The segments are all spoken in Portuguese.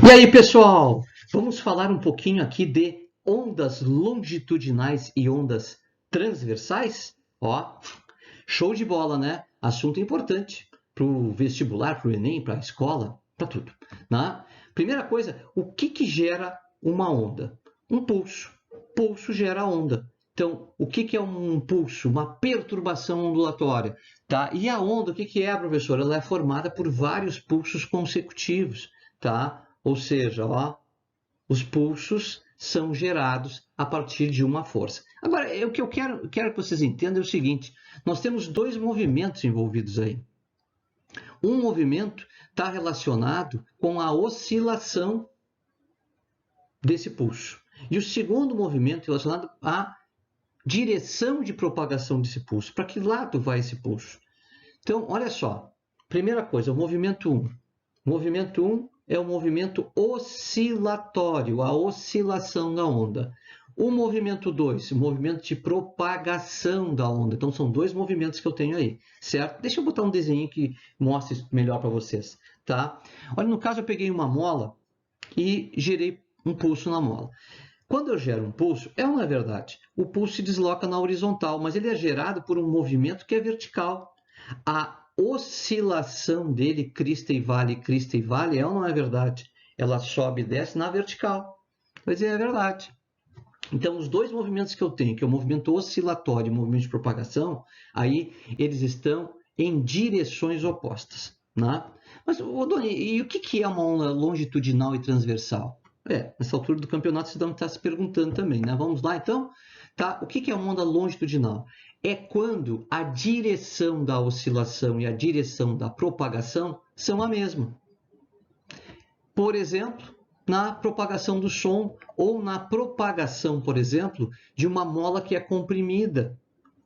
E aí, pessoal? Vamos falar um pouquinho aqui de ondas longitudinais e ondas transversais? Ó, show de bola, né? Assunto importante para o vestibular, para o Enem, para a escola, para tudo. Né? Primeira coisa, o que gera uma onda? Um pulso. Pulso gera onda. Então, o que é um pulso? Uma perturbação ondulatória. Tá? E a onda, o que é, professor? Ela é formada por vários pulsos consecutivos. Tá? Ou seja, ó, os pulsos são gerados a partir de uma força. Agora, o que eu quero que vocês entendam é o seguinte: nós temos dois movimentos envolvidos aí. Um movimento está relacionado com a oscilação desse pulso. E o segundo movimento relacionado à direção de propagação desse pulso. Para que lado vai esse pulso? Então, olha só. Primeira coisa, o movimento 1. O movimento 1 é o movimento oscilatório, a oscilação da onda. O movimento 2, o movimento de propagação da onda. Então, são dois movimentos que eu tenho aí, certo? Deixa eu botar um desenho que mostre isso melhor para vocês, tá? Olha, no caso, eu peguei uma mola e gerei um pulso na mola. Quando eu gero um pulso, é ou não é verdade? O pulso se desloca na horizontal, mas ele é gerado por um movimento que é vertical. A oscilação dele, crista e vale, é ou não é verdade? Ela sobe e desce na vertical. Pois é verdade. Então, os dois movimentos que eu tenho, que é o movimento oscilatório e o movimento de propagação, aí eles estão em direções opostas. Né? Mas, Doni, e o que é uma onda longitudinal e transversal? Nessa altura do campeonato, você deve estar se perguntando também, né? Vamos lá, então? Tá? O que é uma onda longitudinal? É quando a direção da oscilação e a direção da propagação são a mesma. Por exemplo, na propagação do som ou na propagação, por exemplo, de uma mola que é comprimida.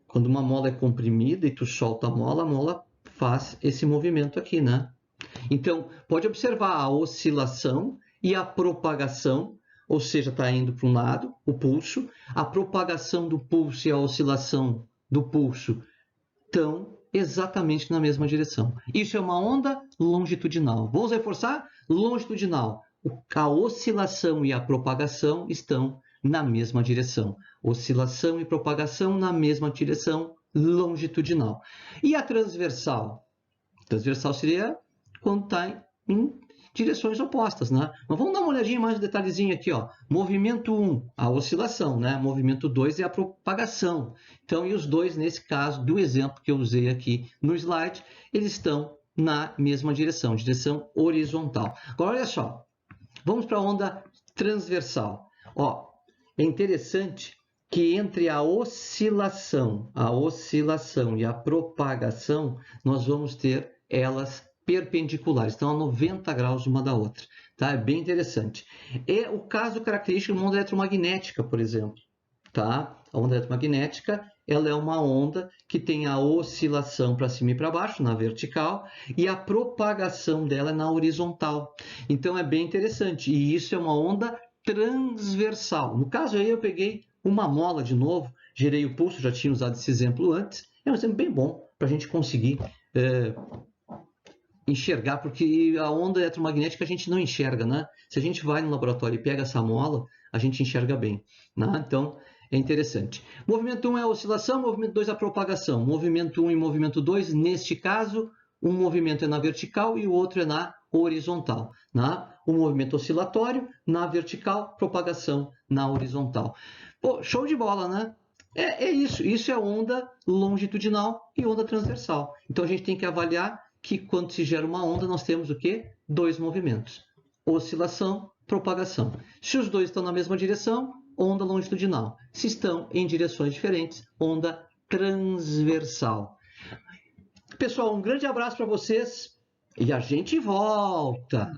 Quando uma mola é comprimida e tu solta a mola faz esse movimento aqui, né? Então, pode observar a oscilação e a propagação, ou seja, está indo para um lado, o pulso, a propagação do pulso e a oscilação do pulso estão exatamente na mesma direção. Isso é uma onda longitudinal. Vamos reforçar? Longitudinal. A oscilação e a propagação estão na mesma direção. Oscilação e propagação na mesma direção longitudinal. E a transversal? Transversal seria quando está em direções opostas, né? Mas vamos dar uma olhadinha mais um detalhezinho aqui, ó. Movimento 1, a oscilação, né? Movimento 2 é a propagação. Então, e os dois, nesse caso, do exemplo que eu usei aqui no slide, eles estão na mesma direção horizontal. Agora, olha só, vamos para a onda transversal. Ó, é interessante que entre a oscilação e a propagação, nós vamos ter elas perpendiculares, estão a 90 graus uma da outra. Tá? É bem interessante. É o caso característico de uma onda eletromagnética, por exemplo. Tá? A onda eletromagnética ela é uma onda que tem a oscilação para cima e para baixo, na vertical, e a propagação dela é na horizontal. Então é bem interessante. E isso é uma onda transversal. No caso aí eu peguei uma mola de novo, gerei o pulso, já tinha usado esse exemplo antes. É um exemplo bem bom para a gente conseguir enxergar, porque a onda eletromagnética a gente não enxerga, né? Se a gente vai no laboratório e pega essa mola, a gente enxerga bem, né? Então, é interessante. Movimento 1 é a oscilação, movimento 2 é a propagação. Movimento 1 e movimento 2, neste caso, um movimento é na vertical e o outro é na horizontal. Né? O movimento oscilatório na vertical, propagação na horizontal. Pô, show de bola, né? É isso. Isso é onda longitudinal e onda transversal. Então, a gente tem que avaliar que quando se gera uma onda, nós temos o quê? Dois movimentos. Oscilação, propagação. Se os dois estão na mesma direção, onda longitudinal. Se estão em direções diferentes, onda transversal. Pessoal, um grande abraço para vocês e a gente volta!